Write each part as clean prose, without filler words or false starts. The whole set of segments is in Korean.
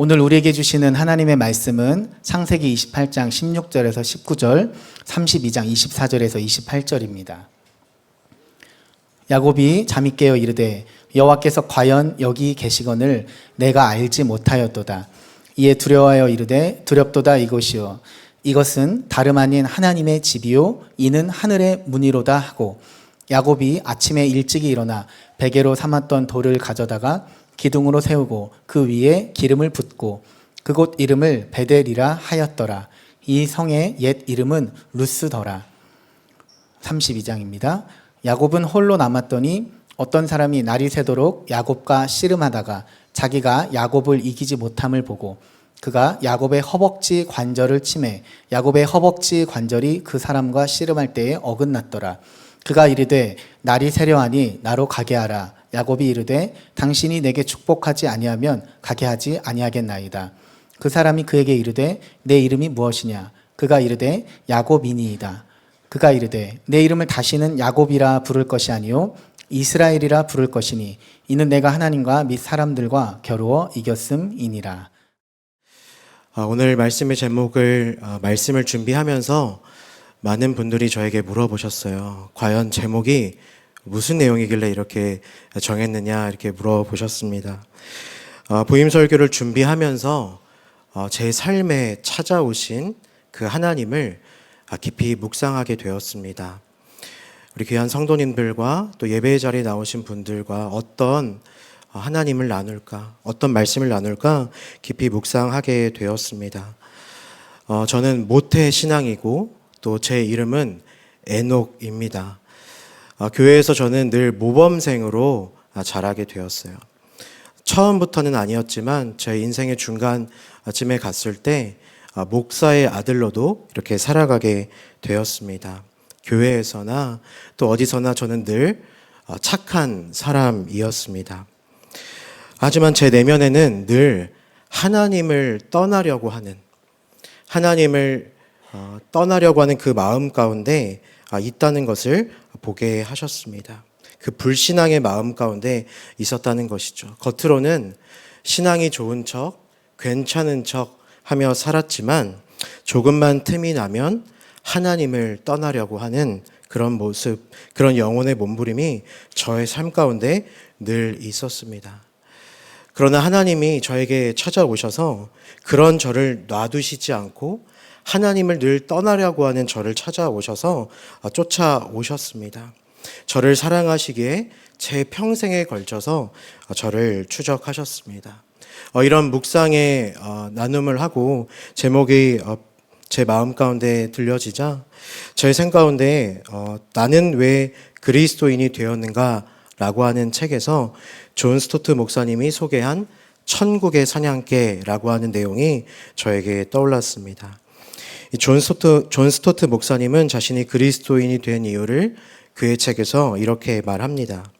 오늘 우리에게 주시는 하나님의 말씀은 창세기 28장 16절에서 19절, 32장 24절에서 28절입니다. 야곱이 잠이 깨어 이르되 여호와께서 과연 여기 계시거늘 내가 알지 못하였도다. 이에 두려워하여 이르되 두렵도다 이것이요 이것은 다름 아닌 하나님의 집이요 이는 하늘의 문이로다 하고, 야곱이 아침에 일찍이 일어나 베개로 삼았던 돌을 가져다가 기둥으로 세우고 그 위에 기름을 붓고 그곳 이름을 베델이라 하였더라. 이 성의 옛 이름은 루스더라. 32장입니다. 야곱은 홀로 남았더니 어떤 사람이 날이 새도록 야곱과 씨름하다가 자기가 야곱을 이기지 못함을 보고 그가 야곱의 허벅지 관절을 치매 야곱의 허벅지 관절이 그 사람과 씨름할 때에 어긋났더라. 그가 이르되 날이 새려하니 나로 가게 하라. 야곱이 이르되 당신이 내게 축복하지 아니하면 가게 하지 아니하겠나이다. 그 사람이 그에게 이르되 내 이름이 무엇이냐? 그가 이르되 야곱이니이다. 그가 이르되 내 이름을 다시는 야곱이라 부를 것이 아니요 이스라엘이라 부를 것이니 이는 내가 하나님과 및 사람들과 겨루어 이겼음이니라. 오늘 말씀의 제목을 말씀을 준비하면서 많은 분들이 저에게 물어보셨어요. 과연 제목이 무슨 내용이길래 이렇게 정했느냐 이렇게 물어보셨습니다. 부임 설교를 준비하면서 제 삶에 찾아오신 그 하나님을 깊이 묵상하게 되었습니다. 우리 귀한 성도님들과 또 예배의 자리에 나오신 분들과 어떤 하나님을 나눌까, 어떤 말씀을 나눌까 깊이 묵상하게 되었습니다. 저는 모태 신앙이고 또 제 이름은 에녹입니다. 교회에서 저는 늘 모범생으로 자라게 되었어요. 처음부터는 아니었지만 제 인생의 중간쯤에 갔을 때 목사의 아들로도 이렇게 살아가게 되었습니다. 교회에서나 또 어디서나 저는 늘 착한 사람이었습니다. 하지만 제 내면에는 늘 하나님을 떠나려고 하는 그 마음 가운데 있다는 것을 보게 하셨습니다. 그 불신앙의 마음 가운데 있었다는 것이죠. 겉으로는 신앙이 좋은 척, 괜찮은 척 하며 살았지만 조금만 틈이 나면 하나님을 떠나려고 하는 그런 모습, 그런 영혼의 몸부림이 저의 삶 가운데 늘 있었습니다. 그러나 하나님이 저에게 찾아오셔서 그런 저를 놔두시지 않고 하나님을 늘 떠나려고 하는 저를 찾아오셔서 쫓아오셨습니다. 저를 사랑하시기에 제 평생에 걸쳐서 저를 추적하셨습니다. 이런 묵상의 나눔을 하고 제목이 제 마음 가운데 들려지자 제 생각 가운데 나는 왜 그리스도인이 되었는가 라고 하는 책에서 존 스토트 목사님이 소개한 천국의 사냥개라고 하는 내용이 저에게 떠올랐습니다. 존 스토트 목사님은 자신이 그리스도인이 된 이유를 그의 책에서 이렇게 말합니다.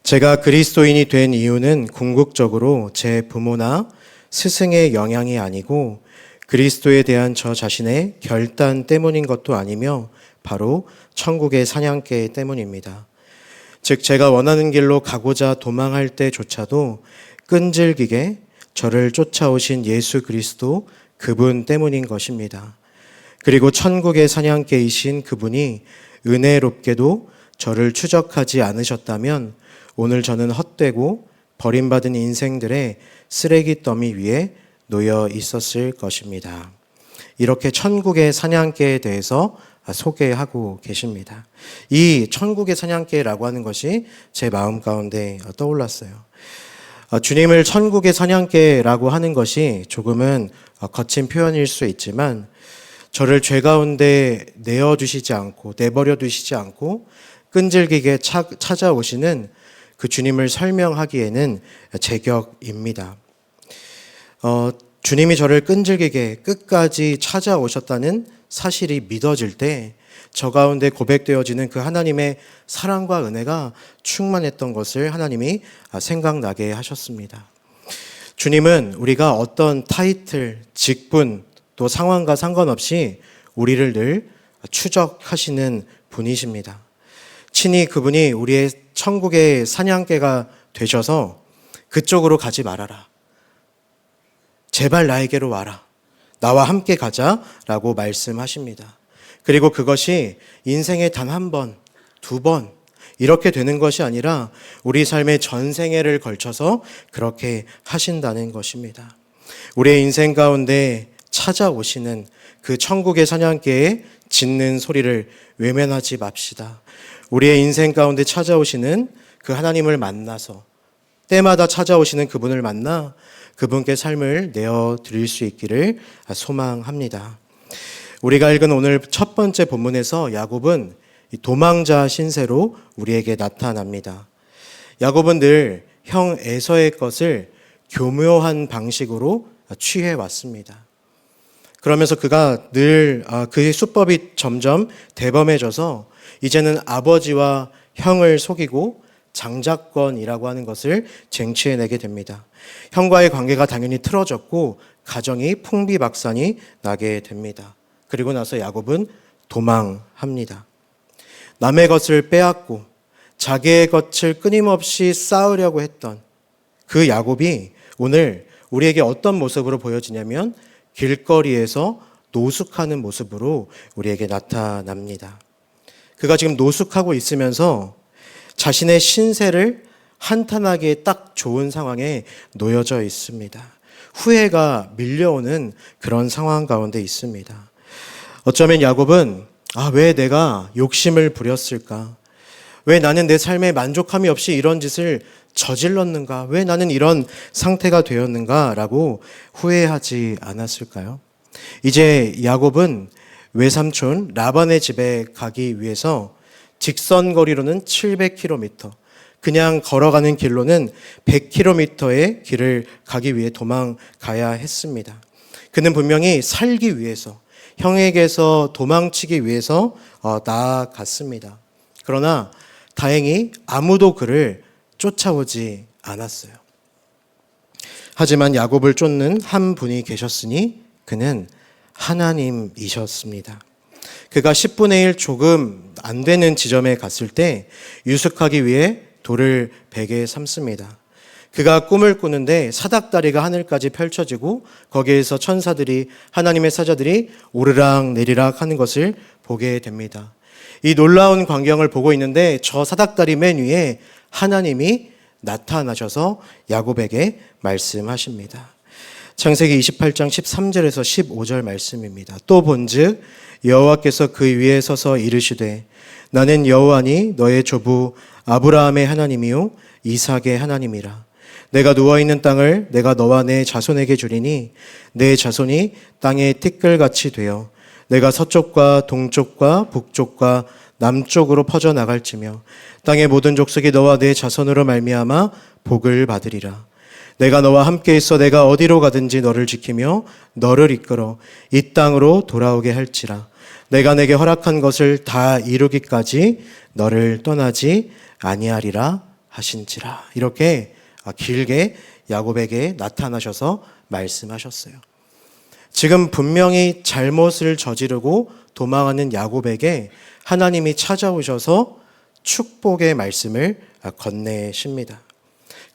제가 그리스도인이 된 이유는 궁극적으로 제 부모나 스승의 영향이 아니고 그리스도에 대한 저 자신의 결단 때문인 것도 아니며 바로 천국의 사냥개 때문입니다. 즉 제가 원하는 길로 가고자 도망할 때조차도 끈질기게 저를 쫓아오신 예수 그리스도 그분 때문인 것입니다. 그리고 천국의 사냥개이신 그분이 은혜롭게도 저를 추적하지 않으셨다면 오늘 저는 헛되고 버림받은 인생들의 쓰레기 더미 위에 놓여 있었을 것입니다. 이렇게 천국의 사냥개에 대해서 소개하고 계십니다. 이 천국의 사냥개라고 하는 것이 제 마음 가운데 떠올랐어요. 주님을 천국의 사냥개라고 하는 것이 조금은 거친 표현일 수 있지만 저를 죄 가운데 내버려 두시지 않고 끈질기게 찾아오시는 그 주님을 설명하기에는 제격입니다. 주님이 저를 끈질기게 끝까지 찾아오셨다는 사실이 믿어질 때 저 가운데 고백되어지는 그 하나님의 사랑과 은혜가 충만했던 것을 하나님이 생각나게 하셨습니다. 주님은 우리가 어떤 타이틀, 직분, 또 상황과 상관없이 우리를 늘 추적하시는 분이십니다. 친히 그분이 우리의 천국의 사냥개가 되셔서 그쪽으로 가지 말아라. 제발 나에게로 와라. 나와 함께 가자라고 말씀하십니다. 그리고 그것이 인생의 단 한 번, 두 번 이렇게 되는 것이 아니라 우리 삶의 전생애를 걸쳐서 그렇게 하신다는 것입니다. 우리의 인생 가운데 찾아오시는 그 천국의 사냥개의 짖는 소리를 외면하지 맙시다. 우리의 인생 가운데 찾아오시는 그 하나님을 만나서 때마다 찾아오시는 그분을 만나 그분께 삶을 내어드릴 수 있기를 소망합니다. 우리가 읽은 오늘 첫 번째 본문에서 야곱은 도망자 신세로 우리에게 나타납니다. 야곱은 늘 형 에서의 것을 교묘한 방식으로 취해 왔습니다. 그러면서 그가 늘 그의 수법이 점점 대범해져서 이제는 아버지와 형을 속이고 장자권이라고 하는 것을 쟁취해내게 됩니다. 형과의 관계가 당연히 틀어졌고 가정이 풍비박산이 나게 됩니다. 그리고 나서 야곱은 도망합니다. 남의 것을 빼앗고 자기의 것을 끊임없이 쌓으려고 했던 그 야곱이 오늘 우리에게 어떤 모습으로 보여지냐면 길거리에서 노숙하는 모습으로 우리에게 나타납니다. 그가 지금 노숙하고 있으면서 자신의 신세를 한탄하기에 딱 좋은 상황에 놓여져 있습니다. 후회가 밀려오는 그런 상황 가운데 있습니다. 어쩌면 야곱은 왜 내가 욕심을 부렸을까? 왜 나는 내 삶에 만족함이 없이 이런 짓을 저질렀는가? 왜 나는 이런 상태가 되었는가? 라고 후회하지 않았을까요? 이제 야곱은 외삼촌 라반의 집에 가기 위해서 직선거리로는 700km, 그냥 걸어가는 길로는 100km의 길을 가기 위해 도망가야 했습니다. 그는 분명히 살기 위해서, 형에게서 도망치기 위해서 나아갔습니다. 그러나 다행히 아무도 그를 쫓아오지 않았어요. 하지만 야곱을 쫓는 한 분이 계셨으니 그는 하나님이셨습니다. 그가 10분의 1 조금 안 되는 지점에 갔을 때 유숙하기 위해 돌을 베개 삼습니다. 그가 꿈을 꾸는데 사닥다리가 하늘까지 펼쳐지고 거기에서 천사들이, 하나님의 사자들이 오르락 내리락 하는 것을 보게 됩니다. 이 놀라운 광경을 보고 있는데 저 사닥다리 맨 위에 하나님이 나타나셔서 야곱에게 말씀하십니다. 창세기 28장 13절에서 15절 말씀입니다. 또 본즉 여호와께서 그 위에 서서 이르시되 나는 여호와니 너의 조부 아브라함의 하나님이요 이삭의 하나님이라. 내가 누워있는 땅을 내가 너와 내 자손에게 주리니 내 자손이 땅의 티끌같이 되어 내가 서쪽과 동쪽과 북쪽과 남쪽으로 퍼져나갈지며 땅의 모든 족속이 너와 내 자손으로 말미암아 복을 받으리라. 내가 너와 함께 있어 내가 어디로 가든지 너를 지키며 너를 이끌어 이 땅으로 돌아오게 할지라. 내가 내게 허락한 것을 다 이루기까지 너를 떠나지 아니하리라 하신지라. 이렇게 길게 야곱에게 나타나셔서 말씀하셨어요. 지금 분명히 잘못을 저지르고 도망하는 야곱에게 하나님이 찾아오셔서 축복의 말씀을 건네십니다.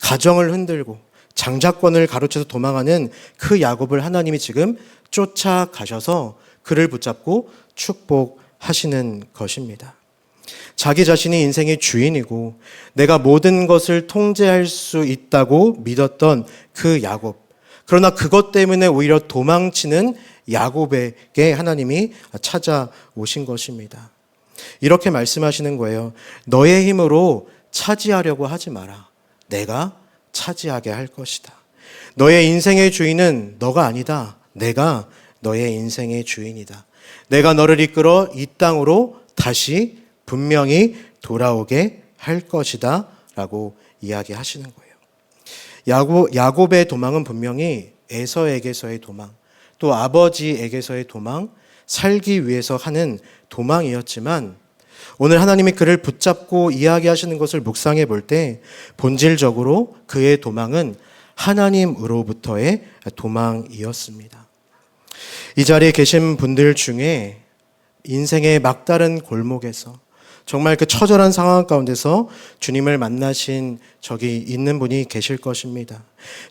가정을 흔들고 장자권을 가로채서 도망하는 그 야곱을 하나님이 지금 쫓아가셔서 그를 붙잡고 축복하시는 것입니다. 자기 자신이 인생의 주인이고 내가 모든 것을 통제할 수 있다고 믿었던 그 야곱, 그러나 그것 때문에 오히려 도망치는 야곱에게 하나님이 찾아오신 것입니다. 이렇게 말씀하시는 거예요. 너의 힘으로 차지하려고 하지 마라. 내가 차지하게 할 것이다. 너의 인생의 주인은 너가 아니다. 내가 너의 인생의 주인이다. 내가 너를 이끌어 이 땅으로 다시 분명히 돌아오게 할 것이다 라고 이야기하시는 거예요. 야곱의 도망은 분명히 에서에게서의 도망, 또 아버지에게서의 도망, 살기 위해서 하는 도망이었지만 오늘 하나님이 그를 붙잡고 이야기하시는 것을 묵상해 볼 때 본질적으로 그의 도망은 하나님으로부터의 도망이었습니다. 이 자리에 계신 분들 중에 인생의 막다른 골목에서 정말 그 처절한 상황 가운데서 주님을 만나신 적이 있는 분이 계실 것입니다.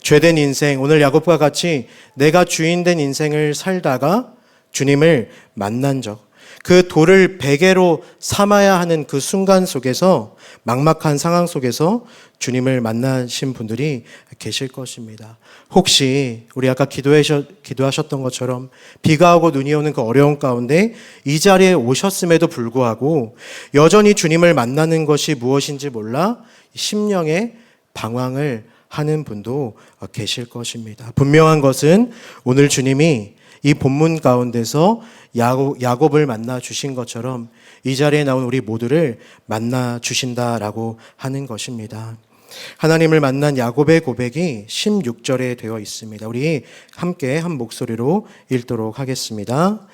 죄된 인생, 오늘 야곱과 같이 내가 주인된 인생을 살다가 주님을 만난 적, 그 돌을 베개로 삼아야 하는 그 순간 속에서, 막막한 상황 속에서 주님을 만나신 분들이 계실 것입니다. 혹시 우리 아까 기도하셨던 것처럼 비가 오고 눈이 오는 그 어려운 가운데 이 자리에 오셨음에도 불구하고 여전히 주님을 만나는 것이 무엇인지 몰라 심령의 방황을 하는 분도 계실 것입니다. 분명한 것은 오늘 주님이 이 본문 가운데서 야곱을 만나 주신 것처럼 이 자리에 나온 우리 모두를 만나 주신다라고 하는 것입니다. 하나님을 만난 야곱의 고백이 16절에 되어 있습니다. 우리 함께 한 목소리로 읽도록 하겠습니다.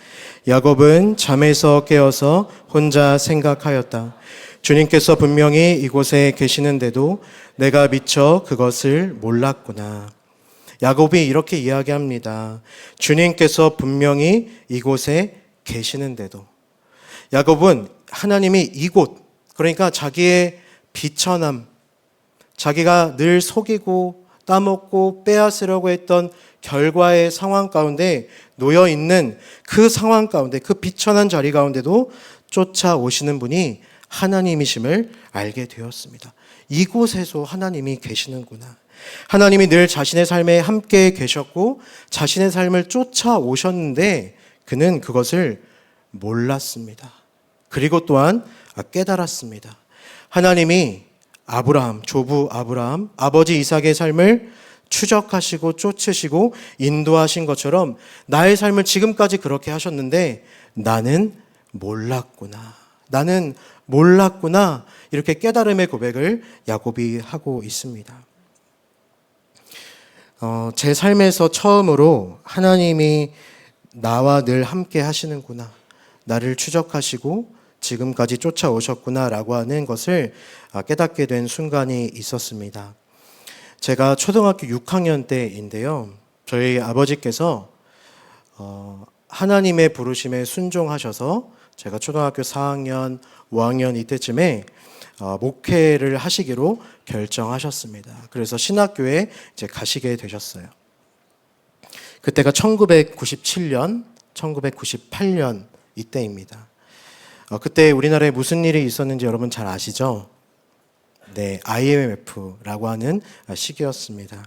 야곱은 잠에서 깨어서 혼자 생각하였다. 주님께서 분명히 이곳에 계시는데도 내가 미처 그것을 몰랐구나. 야곱이 이렇게 이야기합니다. 주님께서 분명히 이곳에 계시는데도. 야곱은 하나님이 이곳, 그러니까 자기의 비천함, 자기가 늘 속이고 따먹고 빼앗으려고 했던 결과의 상황 가운데 놓여 있는 그 상황 가운데, 그 비천한 자리 가운데도 쫓아오시는 분이 하나님이심을 알게 되었습니다. 이곳에서 하나님이 계시는구나. 하나님이 늘 자신의 삶에 함께 계셨고 자신의 삶을 쫓아오셨는데 그는 그것을 몰랐습니다. 그리고 또한 깨달았습니다. 하나님이 아브라함, 조부 아브라함, 아버지 이삭의 삶을 추적하시고 쫓으시고 인도하신 것처럼 나의 삶을 지금까지 그렇게 하셨는데 나는 몰랐구나. 나는 몰랐구나. 이렇게 깨달음의 고백을 야곱이 하고 있습니다. 제 삶에서 처음으로 하나님이 나와 늘 함께 하시는구나. 나를 추적하시고 지금까지 쫓아오셨구나라고 하는 것을 깨닫게 된 순간이 있었습니다. 제가 초등학교 6학년 때인데요. 저희 아버지께서 하나님의 부르심에 순종하셔서 제가 초등학교 4학년, 5학년 이때쯤에 목회를 하시기로 결정하셨습니다. 그래서 신학교에 이제 가시게 되셨어요. 그때가 1997년, 1998년 이때입니다. 그때 우리나라에 무슨 일이 있었는지 여러분 잘 아시죠? 네, IMF라고 하는 시기였습니다.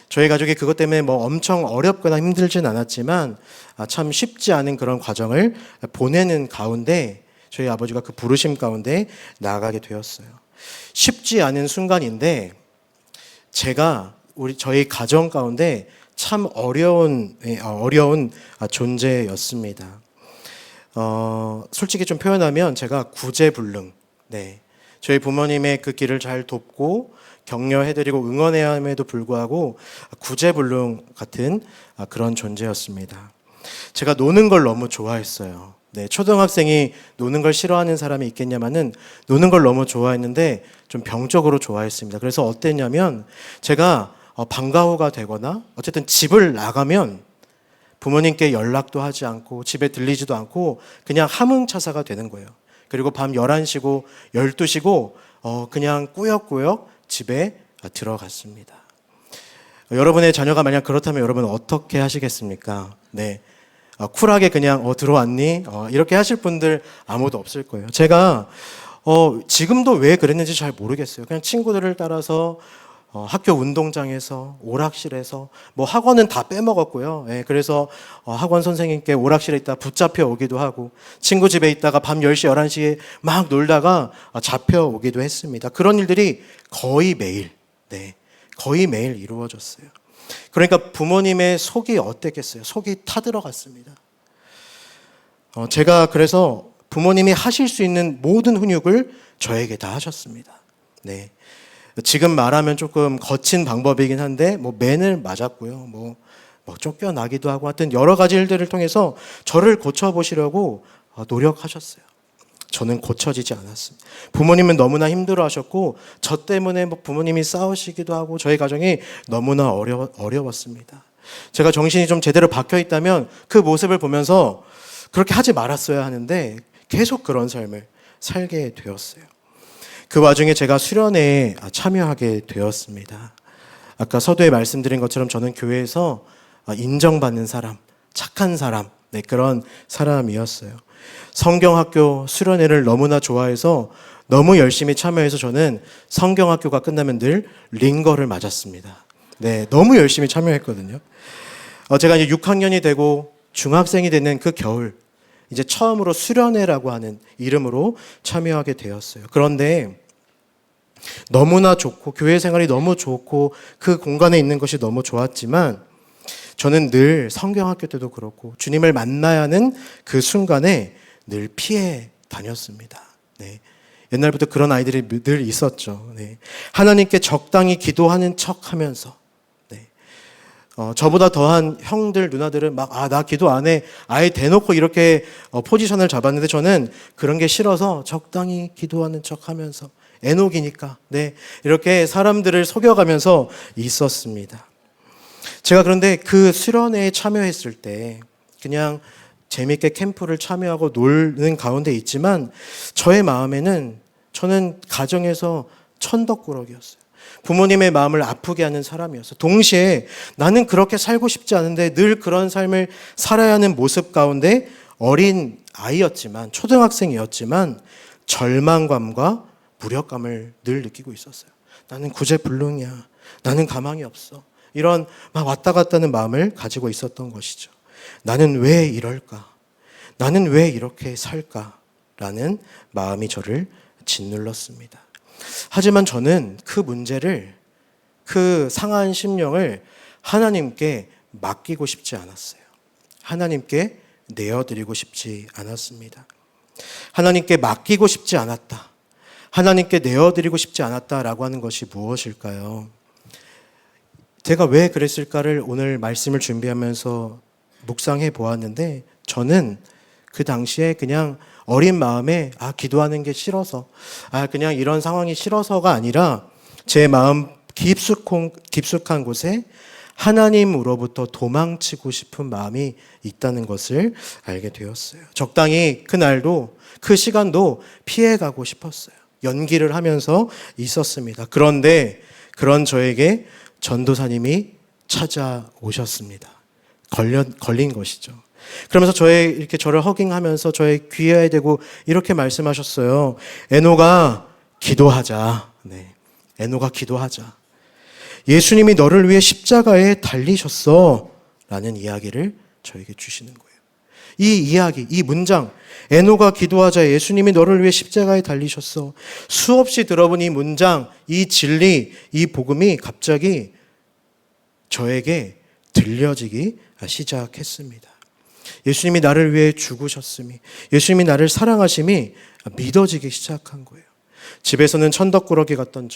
저희 가족이 그것 때문에 뭐 엄청 어렵거나 힘들진 않았지만 참 쉽지 않은 그런 과정을 보내는 가운데 저희 아버지가 그 부르심 가운데 나아가게 되었어요. 쉽지 않은 순간인데 제가 저희 가정 가운데 참 어려운 존재였습니다. 솔직히 좀 표현하면 제가 구제불능. 네. 저희 부모님의 그 길을 잘 돕고 격려해드리고 응원해야 함에도 불구하고 구제불능 같은 그런 존재였습니다. 제가 노는 걸 너무 좋아했어요. 네, 초등학생이 노는 걸 싫어하는 사람이 있겠냐마는 노는 걸 너무 좋아했는데 좀 병적으로 좋아했습니다. 그래서 어땠냐면 제가 방과후가 되거나 어쨌든 집을 나가면 부모님께 연락도 하지 않고 집에 들리지도 않고 그냥 함흥차사가 되는 거예요. 그리고 밤 11시고 12시고 그냥 꾸역꾸역 집에 들어갔습니다. 여러분의 자녀가 만약 그렇다면 여러분은 어떻게 하시겠습니까? 네. 쿨하게 그냥 들어왔니? 이렇게 하실 분들 아무도 없을 거예요. 제가 지금도 왜 그랬는지 잘 모르겠어요. 그냥 친구들을 따라서 학교 운동장에서 오락실에서 뭐 학원은 다 빼먹었고요. 예, 그래서 학원 선생님께 오락실에 있다 붙잡혀 오기도 하고 친구 집에 있다가 밤 10시, 11시에 막 놀다가 잡혀오기도 했습니다. 그런 일들이 거의 매일, 거의 매일 이루어졌어요. 그러니까 부모님의 속이 어땠겠어요? 속이 타들어갔습니다. 제가 그래서 부모님이 하실 수 있는 모든 훈육을 저에게 다 하셨습니다. 네. 지금 말하면 조금 거친 방법이긴 한데 맨을 맞았고요. 뭐 쫓겨나기도 하고 하여튼 여러 가지 일들을 통해서 저를 고쳐보시려고 노력하셨어요. 저는 고쳐지지 않았습니다. 부모님은 너무나 힘들어하셨고 저 때문에 부모님이 싸우시기도 하고 저희 가정이 너무나 어려웠습니다. 제가 정신이 좀 제대로 박혀 있다면 그 모습을 보면서 그렇게 하지 말았어야 하는데 계속 그런 삶을 살게 되었어요. 그 와중에 제가 수련회에 참여하게 되었습니다. 아까 서두에 말씀드린 것처럼 저는 교회에서 인정받는 사람, 착한 사람, 네, 그런 사람이었어요. 성경학교 수련회를 너무나 좋아해서 너무 열심히 참여해서 저는 성경학교가 끝나면 늘 링거를 맞았습니다. 네, 너무 열심히 참여했거든요. 제가 이제 6학년이 되고 중학생이 되는 그 겨울, 이제 처음으로 수련회라고 하는 이름으로 참여하게 되었어요. 그런데 너무나 좋고 교회 생활이 너무 좋고 그 공간에 있는 것이 너무 좋았지만 저는 늘 성경학교 때도 그렇고 주님을 만나야 하는 그 순간에 늘 피해 다녔습니다. 네. 옛날부터 그런 아이들이 늘 있었죠. 네. 하나님께 적당히 기도하는 척 하면서 네. 저보다 더한 형들, 누나들은 나 기도 안 해. 아예 대놓고 이렇게 포지션을 잡았는데 저는 그런 게 싫어서 적당히 기도하는 척 하면서 에녹이니까 네. 이렇게 사람들을 속여가면서 있었습니다. 제가 그런데 그 수련회에 참여했을 때 그냥 재밌게 캠프를 참여하고 놀는 가운데 있지만 저의 마음에는 저는 가정에서 천덕꾸러기였어요. 부모님의 마음을 아프게 하는 사람이었어요. 동시에 나는 그렇게 살고 싶지 않은데 늘 그런 삶을 살아야 하는 모습 가운데 어린 아이였지만 초등학생이었지만 절망감과 무력감을 늘 느끼고 있었어요. 나는 구제불능이야. 나는 가망이 없어. 이런 막 왔다 갔다 하는 마음을 가지고 있었던 것이죠. 나는 왜 이럴까? 나는 왜 이렇게 살까? 라는 마음이 저를 짓눌렀습니다. 하지만 저는 그 문제를, 그 상한 심령을 하나님께 맡기고 싶지 않았어요. 하나님께 내어드리고 싶지 않았습니다. 하나님께 맡기고 싶지 않았다. 하나님께 내어드리고 싶지 않았다라고 하는 것이 무엇일까요? 제가 왜 그랬을까를 오늘 말씀을 준비하면서 묵상해 보았는데 저는 그 당시에 그냥 어린 마음에 기도하는 게 싫어서 그냥 이런 상황이 싫어서가 아니라 제 마음 깊숙한 곳에 하나님으로부터 도망치고 싶은 마음이 있다는 것을 알게 되었어요. 적당히 그날도 그 시간도 피해가고 싶었어요. 연기를 하면서 있었습니다. 그런데 그런 저에게 전도사님이 찾아오셨습니다. 걸린 것이죠. 그러면서 저를 허깅하면서 저의 귀에 대고 이렇게 말씀하셨어요. 에녹아, 기도하자. 네. 에녹아, 기도하자. 예수님이 너를 위해 십자가에 달리셨어. 라는 이야기를 저에게 주시는 거예요. 이 이야기, 이 문장, 에녹아 기도하자. 예수님이 너를 위해 십자가에 달리셨어. 수없이 들어본 이 문장, 이 진리, 이 복음이 갑자기 저에게 들려지기 시작했습니다. 예수님이 나를 위해 죽으셨음이, 예수님이 나를 사랑하심이 믿어지기 시작한 거예요. 집에서는 천덕꾸러기 같던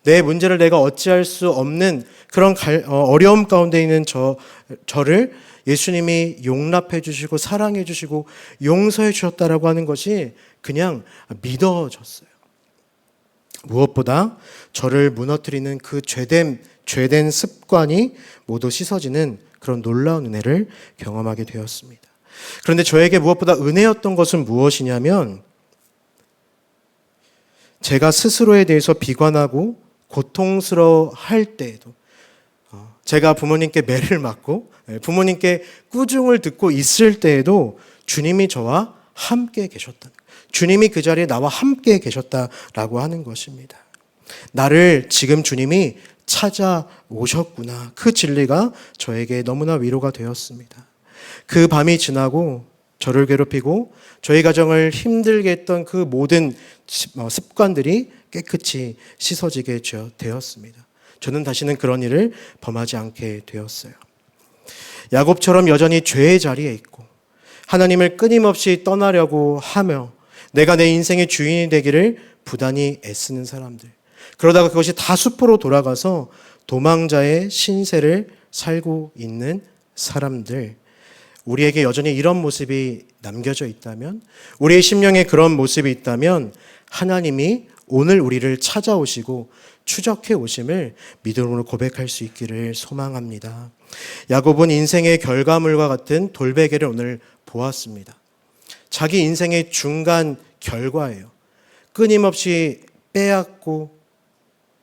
내 문제를 내가 어찌할 수 없는 그런 어려움 가운데 있는 저를 예수님이 용납해 주시고 사랑해 주시고 용서해 주셨다라고 하는 것이 그냥 믿어졌어요. 무엇보다 저를 무너뜨리는 그 죄된 습관이 모두 씻어지는 그런 놀라운 은혜를 경험하게 되었습니다. 그런데 저에게 무엇보다 은혜였던 것은 무엇이냐면 제가 스스로에 대해서 비관하고 고통스러워 할 때에도 제가 부모님께 매를 맞고 부모님께 꾸중을 듣고 있을 때에도 주님이 저와 함께 계셨다. 주님이 그 자리에 나와 함께 계셨다라고 하는 것입니다. 나를 지금 주님이 찾아오셨구나. 그 진리가 저에게 너무나 위로가 되었습니다. 그 밤이 지나고 저를 괴롭히고 저희 가정을 힘들게 했던 그 모든 습관들이 깨끗이 씻어지게 되었습니다. 저는 다시는 그런 일을 범하지 않게 되었어요. 야곱처럼 여전히 죄의 자리에 있고 하나님을 끊임없이 떠나려고 하며 내가 내 인생의 주인이 되기를 부단히 애쓰는 사람들, 그러다가 그것이 다 수포로 돌아가서 도망자의 신세를 살고 있는 사람들, 우리에게 여전히 이런 모습이 남겨져 있다면, 우리의 심령에 그런 모습이 있다면 하나님이 오늘 우리를 찾아오시고 추적해 오심을 믿음으로 고백할 수 있기를 소망합니다. 야곱은 인생의 결과물과 같은 돌베개를 오늘 보았습니다. 자기 인생의 중간 결과예요. 끊임없이 빼앗고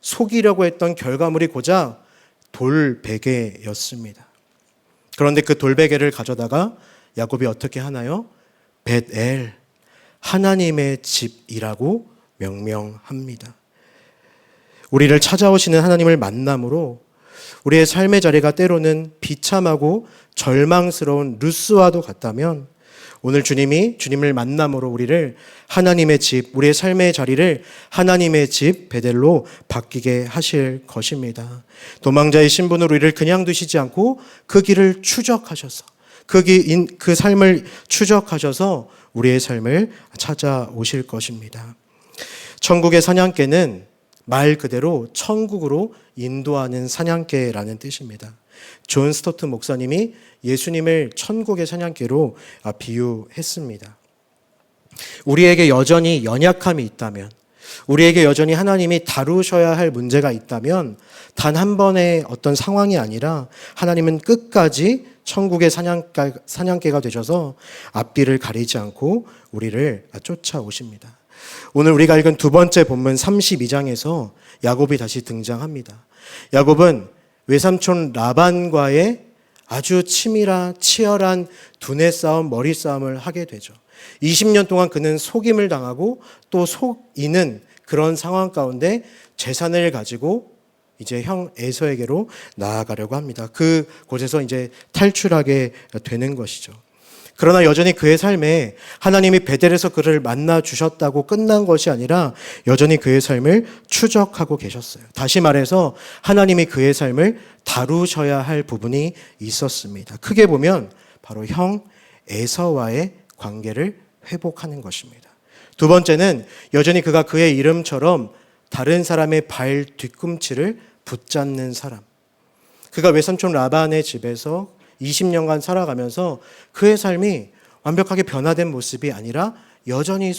속이려고 했던 결과물이 고작 돌베개였습니다. 그런데 그 돌베개를 가져다가 야곱이 어떻게 하나요? 벳엘, 하나님의 집이라고 명명합니다. 우리를 찾아오시는 하나님을 만남으로 우리의 삶의 자리가 때로는 비참하고 절망스러운 루스와도 같다면 오늘 주님을 만남으로 우리를 하나님의 집, 우리의 삶의 자리를 하나님의 집 베델로 바뀌게 하실 것입니다. 도망자의 신분으로 우리를 그냥 두시지 않고 그 길을 추적하셔서 그 삶을 추적하셔서 우리의 삶을 찾아오실 것입니다. 천국의 사냥개는 말 그대로 천국으로 인도하는 사냥개라는 뜻입니다. 존 스토트 목사님이 예수님을 천국의 사냥개로 비유했습니다. 우리에게 여전히 연약함이 있다면, 우리에게 여전히 하나님이 다루셔야 할 문제가 있다면 단 한 번의 어떤 상황이 아니라 하나님은 끝까지 천국의 사냥개가 되셔서 앞뒤를 가리지 않고 우리를 쫓아오십니다. 오늘 우리가 읽은 두 번째 본문 32장에서 야곱이 다시 등장합니다. 야곱은 외삼촌 라반과의 아주 치열한 두뇌 싸움, 머리 싸움을 하게 되죠. 20년 동안 그는 속임을 당하고 또 속이는 그런 상황 가운데 재산을 가지고 이제 형 에서에게로 나아가려고 합니다. 그곳에서 이제 탈출하게 되는 것이죠. 그러나 여전히 그의 삶에 하나님이 베델에서 그를 만나 주셨다고 끝난 것이 아니라 여전히 그의 삶을 추적하고 계셨어요. 다시 말해서 하나님이 그의 삶을 다루셔야 할 부분이 있었습니다. 크게 보면 바로 형 에서와의 관계를 회복하는 것입니다. 두 번째는 여전히 그가 그의 이름처럼 다른 사람의 발 뒤꿈치를 붙잡는 사람. 그가 외삼촌 라반의 집에서 20년간 살아가면서 그의 삶이 완벽하게 변화된 모습이 아니라 여전히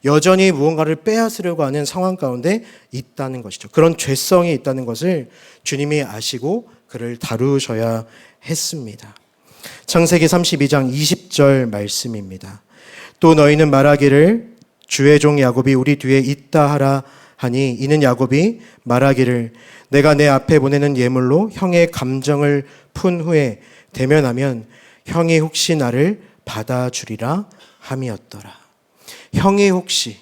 여전히 무언가를 빼앗으려고 하는 상황 가운데 있다는 것이죠. 그런 죄성이 있다는 것을 주님이 아시고 그를 다루셔야 했습니다. 창세기 32장 20절 말씀입니다. 또 너희는 말하기를 주의 종 야곱이 우리 뒤에 있다 하라 하니 이는 야곱이 말하기를 내가 내 앞에 보내는 예물로 형의 감정을 푼 후에 대면하면 형이 혹시 나를 받아주리라 함이었더라. 형이 혹시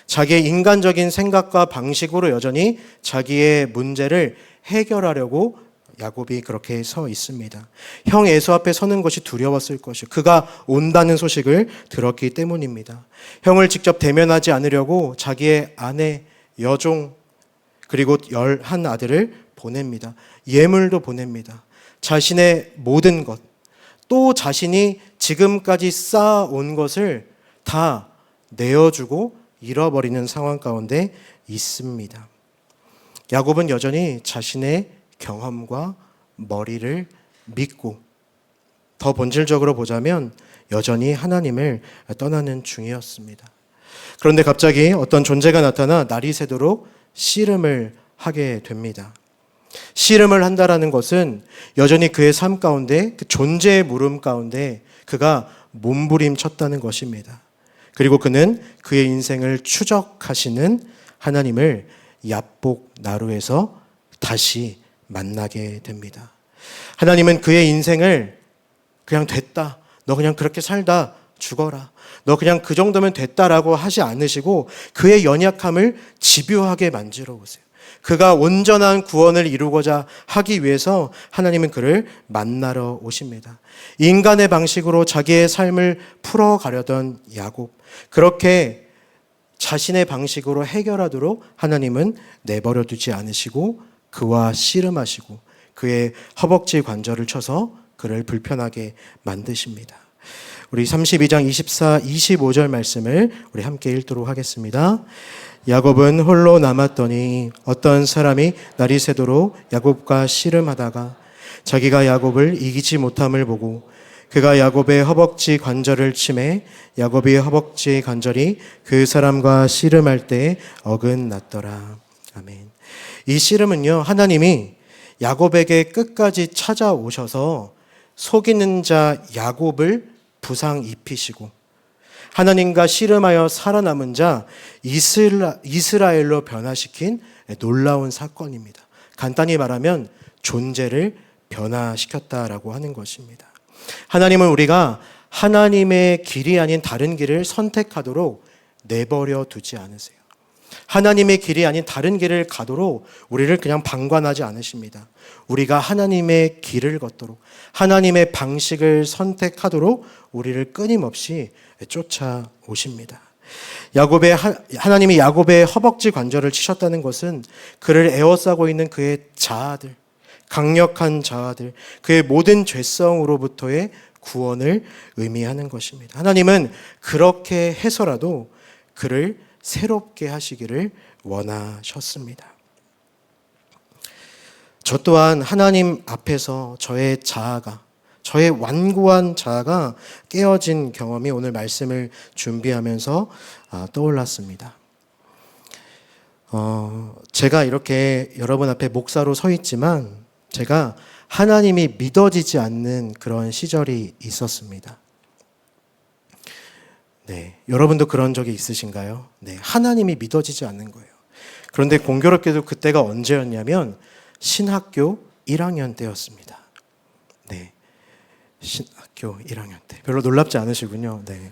자기의 인간적인 생각과 방식으로 여전히 자기의 문제를 해결하려고 야곱이 그렇게 서 있습니다. 형 에서 앞에 서는 것이 두려웠을 것이요. 그가 온다는 소식을 들었기 때문입니다. 형을 직접 대면하지 않으려고 자기의 아내, 여종, 그리고 11아들을 보냅니다. 예물도 보냅니다. 자신의 모든 것, 또 자신이 지금까지 쌓아온 것을 다 내어주고 잃어버리는 상황 가운데 있습니다. 야곱은 여전히 자신의 경험과 머리를 믿고 더 본질적으로 보자면 여전히 하나님을 떠나는 중이었습니다. 그런데 갑자기 어떤 존재가 나타나 날이 새도록 씨름을 하게 됩니다. 씨름을 한다라는 것은 여전히 그의 삶 가운데 그 존재의 물음 가운데 그가 몸부림쳤다는 것입니다. 그리고 그는 그의 인생을 추적하시는 하나님을 야복 나루에서 다시 만나게 됩니다. 하나님은 그의 인생을 그냥 됐다, 너 그냥 그렇게 살다 죽어라, 너 그냥 그 정도면 됐다라고 하지 않으시고 그의 연약함을 집요하게 만지러 오세요. 그가 온전한 구원을 이루고자 하기 위해서 하나님은 그를 만나러 오십니다. 인간의 방식으로 자기의 삶을 풀어가려던 야곱, 그렇게 자신의 방식으로 해결하도록 하나님은 내버려 두지 않으시고 그와 씨름하시고 그의 허벅지 관절을 쳐서 그를 불편하게 만드십니다. 우리 32장 24, 25절 말씀을 우리 함께 읽도록 하겠습니다. 야곱은 홀로 남았더니 어떤 사람이 날이 새도록 야곱과 씨름하다가 자기가 야곱을 이기지 못함을 보고 그가 야곱의 허벅지 관절을 치매 야곱의 허벅지 관절이 그 사람과 씨름할 때 어긋났더라. 아멘. 이 씨름은요, 하나님이 야곱에게 끝까지 찾아오셔서 속이는 자 야곱을 부상 입히시고 하나님과 씨름하여 살아남은 자 이스라엘로 변화시킨 놀라운 사건입니다. 간단히 말하면 존재를 변화시켰다라고 하는 것입니다. 하나님은 우리가 하나님의 길이 아닌 다른 길을 선택하도록 내버려 두지 않으세요. 하나님의 길이 아닌 다른 길을 가도록 우리를 그냥 방관하지 않으십니다. 우리가 하나님의 길을 걷도록, 하나님의 방식을 선택하도록 우리를 끊임없이 쫓아오십니다. 하나님이 야곱의 허벅지 관절을 치셨다는 것은 그를 에워싸고 있는 그의 자아들, 강력한 자아들, 그의 모든 죄성으로부터의 구원을 의미하는 것입니다. 하나님은 그렇게 해서라도 그를 새롭게 하시기를 원하셨습니다. 저 또한 하나님 앞에서 저의 자아가, 저의 완고한 자아가 깨어진 경험이 오늘 말씀을 준비하면서 떠올랐습니다. 제가 이렇게 여러분 앞에 목사로 서 있지만 제가 하나님이 믿어지지 않는 그런 시절이 있었습니다. 네, 여러분도 그런 적이 있으신가요? 네, 하나님이 믿어지지 않는 거예요. 그런데 공교롭게도 그때가 언제였냐면 신학교 1학년 때였습니다. 네, 신학교 1학년 때. 별로 놀랍지 않으시군요. 네,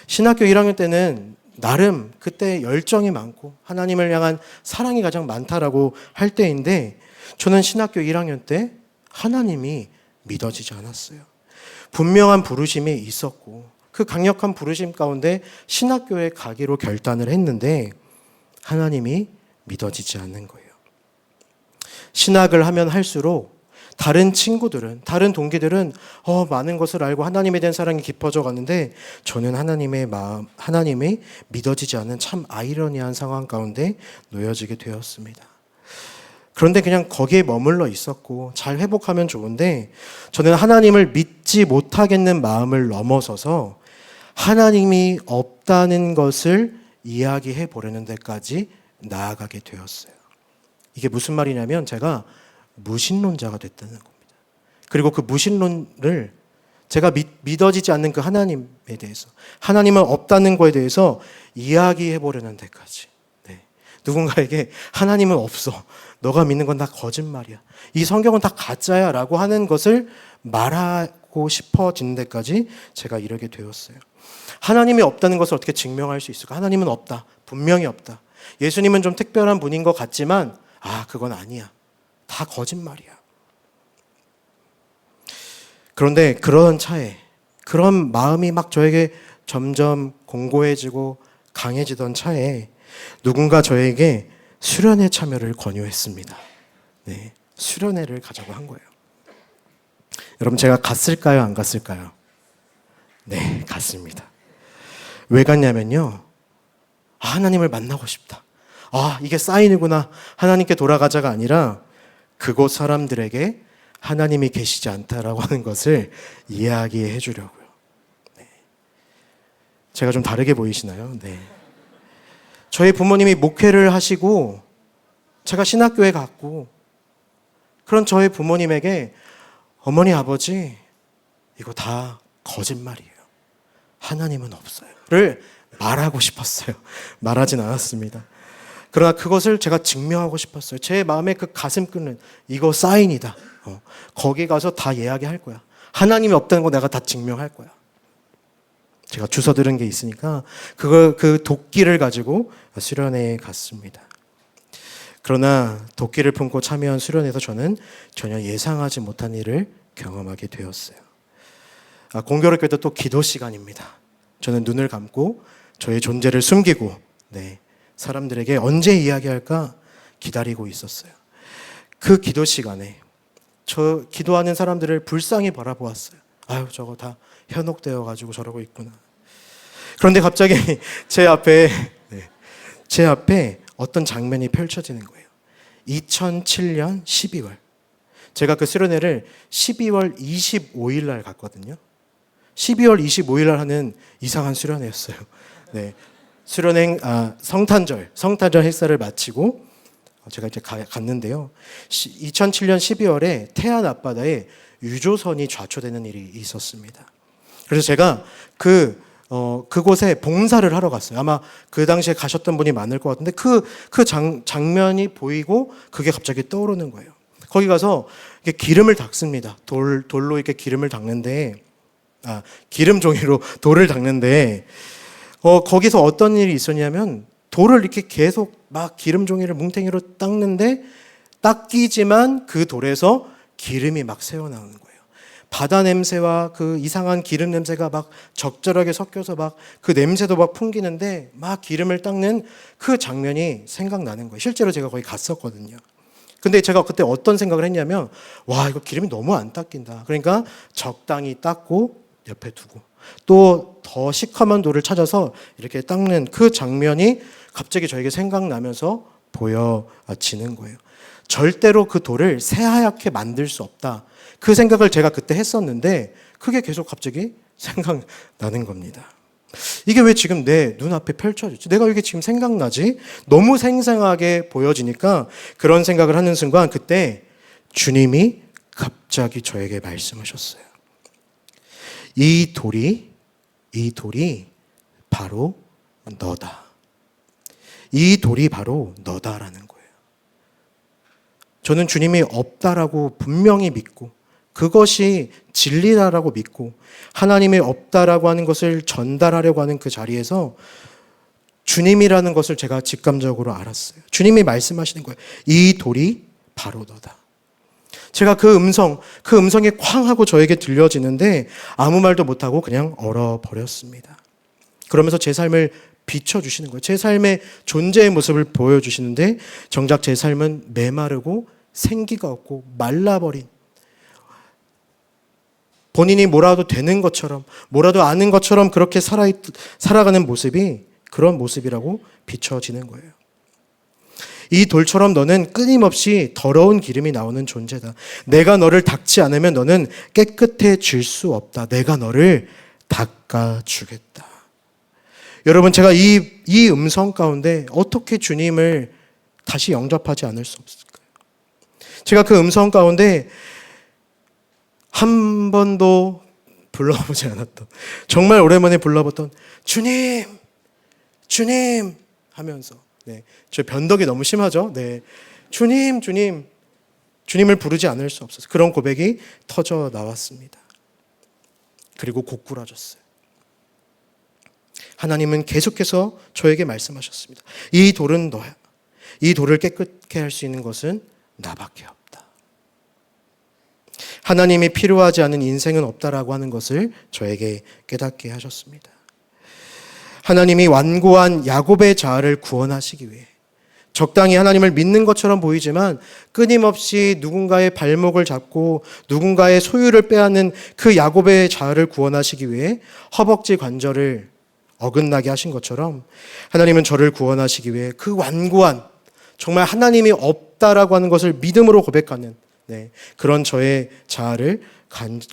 신학교 1학년 때는 나름 그때 열정이 많고 하나님을 향한 사랑이 가장 많다라고 할 때인데 저는 신학교 1학년 때 하나님이 믿어지지 않았어요. 분명한 부르심이 있었고 그 강력한 부르심 가운데 신학교에 가기로 결단을 했는데 하나님이 믿어지지 않는 거예요. 신학을 하면 할수록 다른 친구들은, 다른 동기들은 많은 것을 알고 하나님에 대한 사랑이 깊어져 가는데 저는 하나님의 마음, 하나님이 믿어지지 않는 참 아이러니한 상황 가운데 놓여지게 되었습니다. 그런데 그냥 거기에 머물러 있었고 잘 회복하면 좋은데 저는 하나님을 믿지 못하겠는 마음을 넘어서서 하나님이 없다는 것을 이야기해 보려는 데까지 나아가게 되었어요. 이게 무슨 말이냐면 제가 무신론자가 됐다는 겁니다. 그리고 그 무신론을 제가 믿어지지 않는 그 하나님에 대해서, 하나님은 없다는 거에 대해서 이야기해 보려는 데까지. 네. 누군가에게 하나님은 없어. 너가 믿는 건 다 거짓말이야. 이 성경은 다 가짜야 라고 하는 것을 말하고 싶어지는 데까지 제가 이르게 되었어요. 하나님이 없다는 것을 어떻게 증명할 수 있을까? 하나님은 없다. 분명히 없다. 예수님은 좀 특별한 분인 것 같지만 그건 아니야. 다 거짓말이야. 그런데 그런 차에, 그런 마음이 막 저에게 점점 공고해지고 강해지던 차에 누군가 저에게 수련회 참여를 권유했습니다. 네, 수련회를 가자고 한 거예요. 여러분 제가 갔을까요? 안 갔을까요? 네, 갔습니다. 왜 갔냐면요. 하나님을 만나고 싶다. 이게 사인이구나. 하나님께 돌아가자가 아니라 그곳 사람들에게 하나님이 계시지 않다라고 하는 것을 이야기해 주려고요. 네. 제가 좀 다르게 보이시나요? 네. 저희 부모님이 목회를 하시고 제가 신학교에 갔고 그런 저희 부모님에게 어머니 아버지 이거 다 거짓말이에요. 하나님은 없어요. 를 말하고 싶었어요. 말하진 않았습니다. 그러나 그것을 제가 증명하고 싶었어요. 제 마음에 그 가슴 끓는 이거 사인이다. 거기 가서 다 이야기할 거야. 하나님이 없다는 거 내가 다 증명할 거야. 제가 주워 들은 게 있으니까 그 도끼를 가지고 수련회에 갔습니다. 그러나 도끼를 품고 참여한 수련회에서 저는 전혀 예상하지 못한 일을 경험하게 되었어요. 공교롭게도 또 기도 시간입니다. 저는 눈을 감고 저의 존재를 숨기고 사람들에게 언제 이야기할까 기다리고 있었어요. 그 기도 시간에 저 기도하는 사람들을 불쌍히 바라보았어요. 저거 다 현혹되어 가지고 저러고 있구나. 그런데 갑자기 제 앞에 어떤 장면이 펼쳐지는 거예요. 2007년 12월. 제가 그 수련회를 12월 25일 날 갔거든요. 12월 25일 날 하는 이상한 수련회였어요. 네. 수련회 성탄절 행사를 마치고 제가 이제 갔는데요. 2007년 12월에 태안 앞바다에 유조선이 좌초되는 일이 있었습니다. 그래서 제가 그 그곳에 봉사를 하러 갔어요. 아마 그 당시에 가셨던 분이 많을 것 같은데 장면이 보이고 그게 갑자기 떠오르는 거예요. 거기 가서 이렇게 기름을 닦습니다. 돌로 이렇게 기름을 닦는데, 기름 종이로 돌을 닦는데, 거기서 어떤 일이 있었냐면 돌을 이렇게 계속 막 기름 종이를 뭉탱이로 닦는데 닦이지만 그 돌에서 기름이 막 새어나오는 거예요. 바다 냄새와 그 이상한 기름 냄새가 막 적절하게 섞여서 막 그 냄새도 막 풍기는데 막 기름을 닦는 그 장면이 생각나는 거예요. 실제로 제가 거기 갔었거든요. 근데 제가 그때 어떤 생각을 했냐면, 와, 이거 기름이 너무 안 닦인다. 그러니까 적당히 닦고 옆에 두고 또 더 시커먼 돌을 찾아서 이렇게 닦는 그 장면이 갑자기 저에게 생각나면서 보여지는 거예요. 절대로 그 돌을 새하얗게 만들 수 없다. 그 생각을 제가 그때 했었는데 그게 계속 갑자기 생각나는 겁니다. 이게 왜 지금 내 눈앞에 펼쳐졌지? 내가 이게 지금 생각나지? 너무 생생하게 보여지니까 그런 생각을 하는 순간 그때 주님이 갑자기 저에게 말씀하셨어요. 이 돌이 바로 너다. 이 돌이 바로 너다라는 거예요. 저는 주님이 없다라고 분명히 믿고 그것이 진리다라고 믿고 하나님이 없다라고 하는 것을 전달하려고 하는 그 자리에서 주님이라는 것을 제가 직감적으로 알았어요. 주님이 말씀하시는 거예요. 이 돌이 바로 너다. 제가 그 음성이 쾅 하고 저에게 들려지는데 아무 말도 못하고 그냥 얼어버렸습니다. 그러면서 제 삶을 비춰주시는 거예요. 제 삶의 존재의 모습을 보여주시는데 정작 제 삶은 메마르고 생기가 없고 말라버린, 본인이 뭐라도 되는 것처럼 뭐라도 아는 것처럼 그렇게 살아가는 모습이 그런 모습이라고 비춰지는 거예요. 이 돌처럼 너는 끊임없이 더러운 기름이 나오는 존재다. 내가 너를 닦지 않으면 너는 깨끗해질 수 없다. 내가 너를 닦아주겠다. 여러분, 제가 이 음성 가운데 어떻게 주님을 다시 영접하지 않을 수 없을까요? 제가 그 음성 가운데 한 번도 불러보지 않았던, 정말 오랜만에 불러봤던 주님 하면서, 저 변덕이 너무 심하죠? 주님을 부르지 않을 수 없어서 그런 고백이 터져 나왔습니다. 그리고 고꾸라졌어요. 하나님은 계속해서 저에게 말씀하셨습니다. 이 돌은 너야. 이 돌을 깨끗게 할 수 있는 것은 나밖에 없다. 하나님이 필요하지 않은 인생은 없다라고 하는 것을 저에게 깨닫게 하셨습니다. 하나님이 완고한 야곱의 자아를 구원하시기 위해 적당히 하나님을 믿는 것처럼 보이지만 끊임없이 누군가의 발목을 잡고 누군가의 소유를 빼앗는 그 야곱의 자아를 구원하시기 위해 허벅지 관절을 어긋나게 하신 것처럼 하나님은 저를 구원하시기 위해 그 완고한, 정말 하나님이 없다라고 하는 것을 믿음으로 고백하는 그런 저의 자아를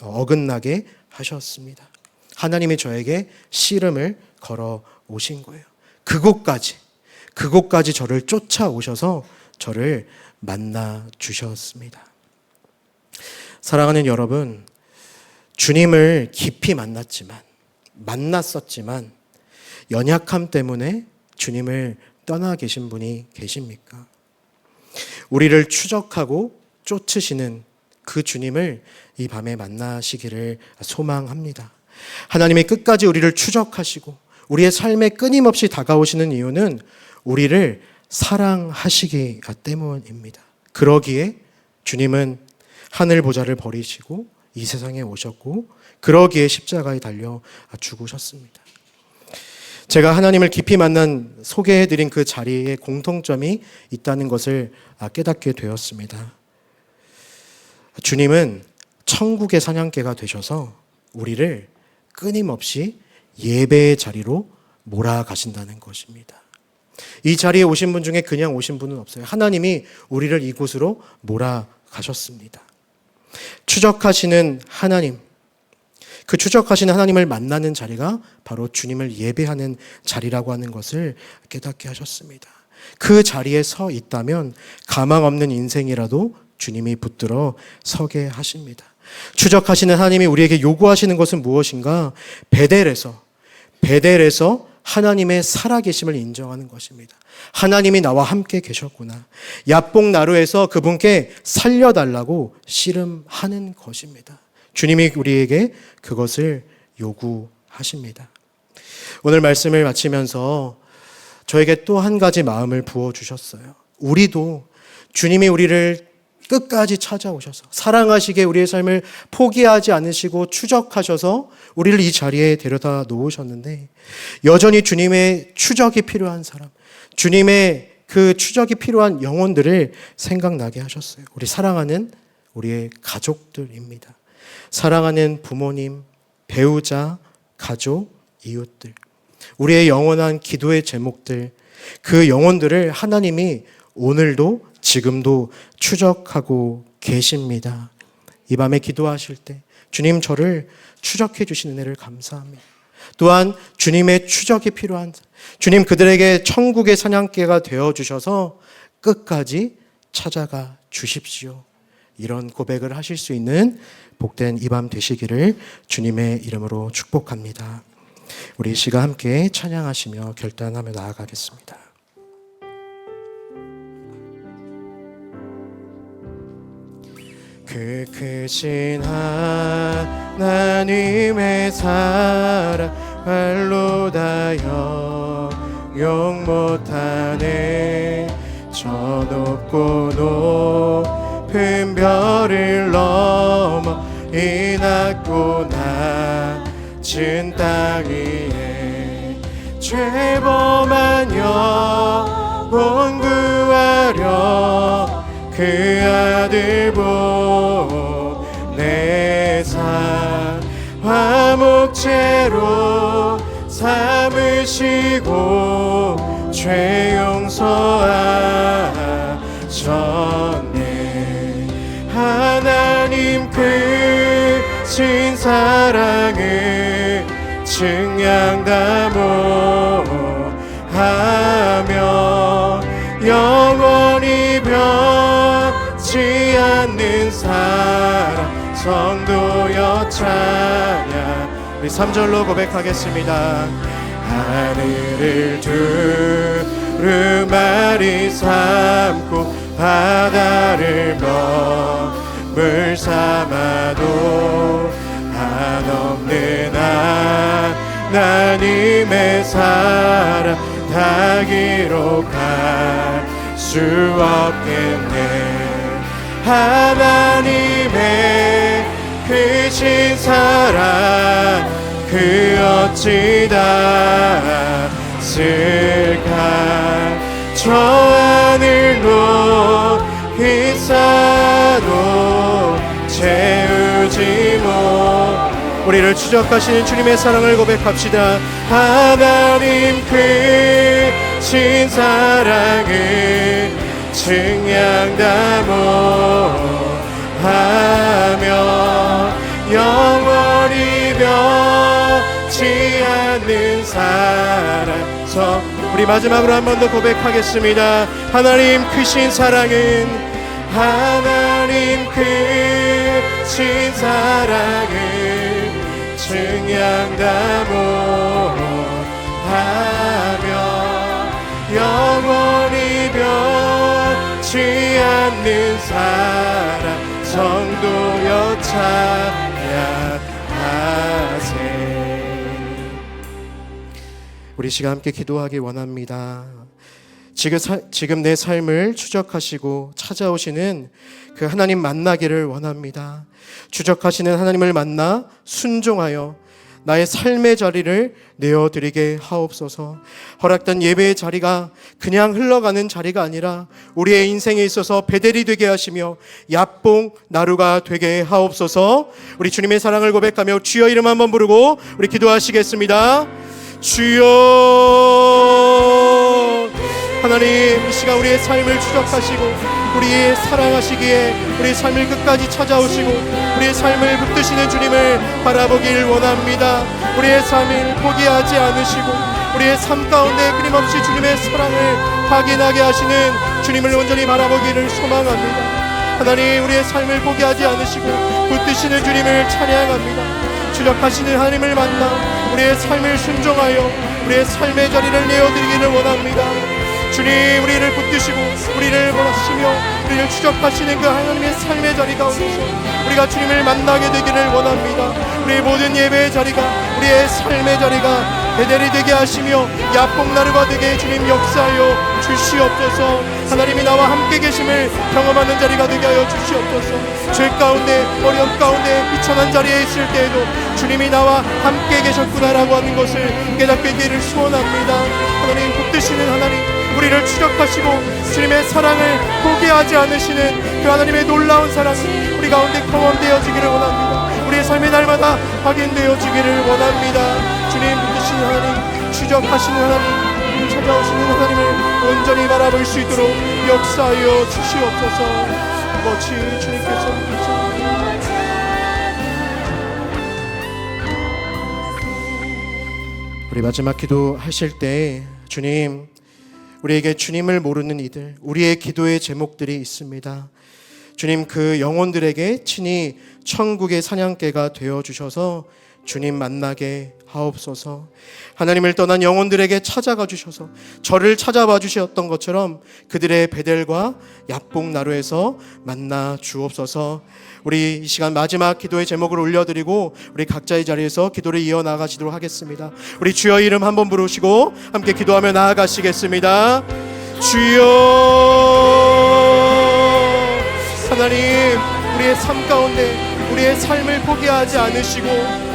어긋나게 하셨습니다. 하나님이 저에게 씨름을 걸어 오신 거예요. 그곳까지 저를 쫓아오셔서 저를 만나 주셨습니다. 사랑하는 여러분, 주님을 깊이 만났었지만 연약함 때문에 주님을 떠나 계신 분이 계십니까? 우리를 추적하고 쫓으시는 그 주님을 이 밤에 만나시기를 소망합니다. 하나님이 끝까지 우리를 추적하시고 우리의 삶에 끊임없이 다가오시는 이유는 우리를 사랑하시기 때문입니다. 그러기에 주님은 하늘 보좌를 버리시고 이 세상에 오셨고 그러기에 십자가에 달려 죽으셨습니다. 제가 하나님을 깊이 만난 소개해드린 그 자리에 공통점이 있다는 것을 깨닫게 되었습니다. 주님은 천국의 사냥개가 되셔서 우리를 끊임없이 예배의 자리로 몰아가신다는 것입니다. 이 자리에 오신 분 중에 그냥 오신 분은 없어요. 하나님이 우리를 이곳으로 몰아가셨습니다. 추적하시는 하나님, 그 추적하시는 하나님을 만나는 자리가 바로 주님을 예배하는 자리라고 하는 것을 깨닫게 하셨습니다. 그 자리에 서 있다면 가망 없는 인생이라도 주님이 붙들어 서게 하십니다. 추적하시는 하나님이 우리에게 요구하시는 것은 무엇인가? 베델에서 하나님의 살아계심을 인정하는 것입니다. 하나님이 나와 함께 계셨구나. 야복 나루에서 그분께 살려달라고 씨름하는 것입니다. 주님이 우리에게 그것을 요구하십니다. 오늘 말씀을 마치면서 저에게 또 한 가지 마음을 부어주셨어요. 우리도 주님이 우리를 끝까지 찾아오셔서 사랑하시기에 우리의 삶을 포기하지 않으시고 추적하셔서 우리를 이 자리에 데려다 놓으셨는데, 여전히 주님의 추적이 필요한 사람, 주님의 그 추적이 필요한 영혼들을 생각나게 하셨어요. 우리 사랑하는 우리의 가족들입니다. 사랑하는 부모님, 배우자, 가족, 이웃들, 우리의 영원한 기도의 제목들, 그 영혼들을 하나님이 오늘도 지금도 추적하고 계십니다. 이 밤에 기도하실 때 주님, 저를 추적해 주시는 은혜를 감사합니다. 또한 주님의 추적이 필요한, 주님 그들에게 천국의 사냥개가 되어주셔서 끝까지 찾아가 주십시오. 이런 고백을 하실 수 있는 복된 이 밤 되시기를 주님의 이름으로 축복합니다. 우리 이 시간 함께 찬양하시며 결단하며 나아가겠습니다. 그 크신 하나님의 사랑 말로 다 영용 못하네. 저 높고 높은 별을 넘어 이 낮고 낮은 땅 위에 죄범한 영혼 구하려 그 아들 보내사 화목제로 삼으시고 죄 용서하셨네. 하나님 크신 사랑을 증량다모하며 영원히 변치 않는 사랑 성도여 찬양. 우리 3절로 고백하겠습니다. 하늘을 두루마리 삼고 바다를 물 삼아도 한없는 하나님의 사랑 다 기록할 수 없겠네. 하나님의 크신 사랑 그 어찌 닿을까. 저 하늘 높이 쌓아도 채우지 못. 우리를 추적하시는 주님의 사랑을 고백합시다. 하나님 크신 사랑을 증량다모하며 영원히 변치 않는 사랑. 우리 마지막으로 한 번 더 고백하겠습니다. 하나님 크신 사랑은, 하나님 크신 사랑을 증량다모하며 영원히 변치 않는 사랑 성도여 찬양하세. 우리 시간 함께 기도하기 원합니다. 지금 내 삶을 추적하시고 찾아오시는 그 하나님 만나기를 원합니다. 추적하시는 하나님을 만나 순종하여 나의 삶의 자리를 내어드리게 하옵소서. 허락된 예배의 자리가 그냥 흘러가는 자리가 아니라 우리의 인생에 있어서 베델이 되게 하시며 야뽕 나루가 되게 하옵소서. 우리 주님의 사랑을 고백하며 주여 이름 한번 부르고 우리 기도하시겠습니다. 주여. 하나님, 이 시간 우리의 삶을 추적하시고 우리의 사랑하시기에 우리의 삶을 끝까지 찾아오시고 우리의 삶을 붙드시는 주님을 바라보길 원합니다. 우리의 삶을 포기하지 않으시고 우리의 삶 가운데 끊임없이 주님의 사랑을 확인하게 하시는 주님을 온전히 바라보기를 소망합니다. 하나님, 우리의 삶을 포기하지 않으시고 붙드시는 주님을 찬양합니다. 추적하시는 하나님을 만나 우리의 삶을 순종하여 우리의 삶의 자리를 내어드리기를 원합니다. 주님, 우리를 붙드시고 우리를 원하시며 우리를 추적하시는 그 하나님의 삶의 자리 가운데서 우리가 주님을 만나게 되기를 원합니다. 우리의 모든 예배의 자리가, 우리의 삶의 자리가 베델이 되게 하시며 야복나루가 되게 주님 역사하여 주시옵소서. 하나님이 나와 함께 계심을 경험하는 자리가 되게 하여 주시옵소서. 죄 가운데, 어려움 가운데, 비천한 자리에 있을 때에도 주님이 나와 함께 계셨구나라고 하는 것을 깨닫게 되기를 소원합니다. 하나님, 붙드시는 하나님, 우리를 추적하시고 주님의 사랑을 포기하지 않으시는 그 하나님의 놀라운 사랑이 우리 가운데 경험되어지기를 원합니다. 우리의 삶의 날마다 확인되어지기를 원합니다. 주님, 붙드시는 하나님, 추적하시는 하나님, 찾아오시는 하나님을 온전히 바라볼 수 있도록 역사하여 주시옵소서. 아버지, 주님께서 우리 마지막 기도 하실 때 주님, 우리에게 주님을 모르는 이들, 우리의 기도의 제목들이 있습니다. 주님, 그 영혼들에게 친히 천국의 사냥개가 되어주셔서 주님 만나게 하옵소서. 하나님을 떠난 영혼들에게 찾아가 주셔서 저를 찾아봐 주셨던 것처럼 그들의 베델과 야복나루에서 만나 주옵소서. 우리 이 시간 마지막 기도의 제목을 올려드리고 우리 각자의 자리에서 기도를 이어나가시도록 하겠습니다. 우리 주여 이름 한번 부르시고 함께 기도하며 나아가시겠습니다. 주여, 하나님, 우리의 삶 가운데 우리의 삶을 포기하지 않으시고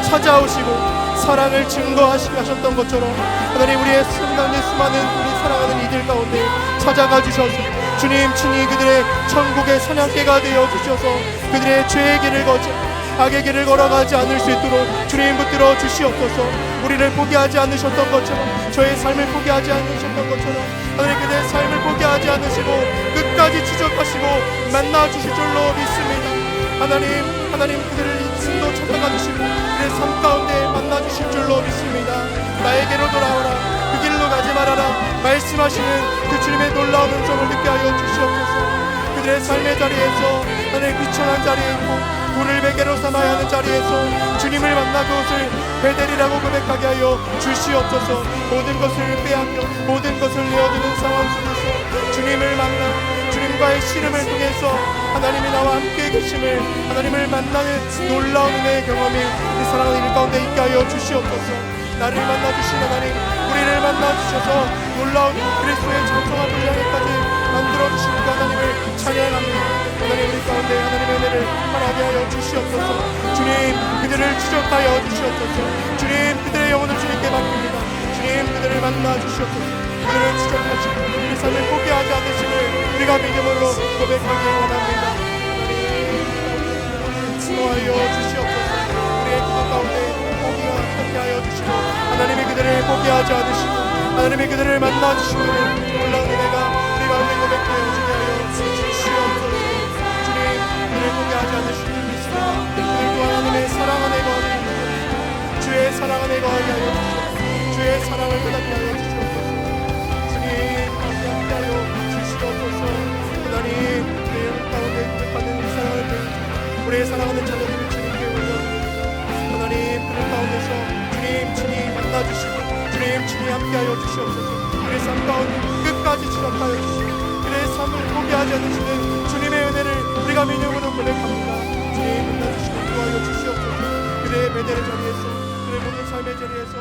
찾아오시고 사랑을 증거하셨던 것처럼 하나님, 우리의 삶 가운데 수많은 우리 사랑하는 이들 가운데 찾아가 주셔서 주님 친히 그들의 천국의 사냥개가 되어 주셔서 그들의 죄의 길을 걷지 악의 길을 걸어가지 않을 수 있도록 주님 붙들어 주시옵소서. 우리를 포기하지 않으셨던 것처럼, 저의 삶을 포기하지 않으셨던 것처럼 하나님, 그들의 삶을 포기하지 않으시고 끝까지 추적하시고 만나 주실 줄로 믿습니다. 하나님, 그들을 인도 찾아가 주시고 그들의 삶 가운데 만나 주실 줄로 믿습니다. 나에게로 돌아오라, 그 길로 가지 말아라 말씀하시는 그 주님의 놀라운 음성을 듣게 하여 주시옵소서. 그들의 삶의 자리에서, 하나님, 귀천한 자리에 있고 돌을 베개로 삼아야 하는 자리에서 주님을 만나 그것을 베델이라고 고백하게 하여 주시옵소서. 모든 것을 빼앗겨 모든 것을 내어두는 상황 속에서 주님을 만나 주님과의 씨름을 통해서 하나님이 나와 함께 계심을, 하나님을 만나는 놀라운 은혜의 경험이 이 사랑하는 일 가운데 있게 하여 주시옵소서. 나를 만나주신 하나님, 우리를 만나주셔서 놀라운 그리스도의 장성한 분량에까지 만들어주신 그 하나님을 찬양합니다. 하나님, 우리 가운데 하나님의 은혜를 바라게 하여 주시옵소서. 주님, 그들을 추적하여 주시옵소서. 주님, 그들의 영혼을 주님께 맡깁니다. 주님, 그들을 만나 주시옵소서. 그들을 추적하시고 우리 삶을 포기하지 않으심을 우리가 믿음으로 고백하기 원합니다. 하나님, 인도하여 주시옵소서. 우리의 기도 가운데 포기가 함께 하여 주시고 하나님이 그들을 포기하지 않으시고 하나님이 그들을 만나 주시고 놀라운 은혜가 우리 가운데 고백하여 주게 하여 주시옵소서. 주님, 그들을 포기하지 않으시길 믿습니다. 그들 또한 하나님의 사랑 안에 거하게 하여 주의 사랑 안에 거하게 하여 주시옵소서. 주의 사랑을 깨닫게 하여 주시옵소서. 주님, 함께 하여 주시옵소서. 하나님, 우리의 영혼 가운데 고백하는 이 사랑을 보여주시고 우리의 사랑하는 자녀들을 주님께 올려드립니다. 하나님, 그들 가운데서 주님 친히 만나주시고 주님 친히 함께하여 주시옵소서. 그의 삶 가운데 끝까지 지적하여 주시고 그의 삶을 포기하지 않으시는 주님의 은혜를 우리가 믿음으로 고백합니다. 주님 만나주시고 구하여 주시옵소서. 그의 베델의 자리에서, 그의 모든 삶의 자리에서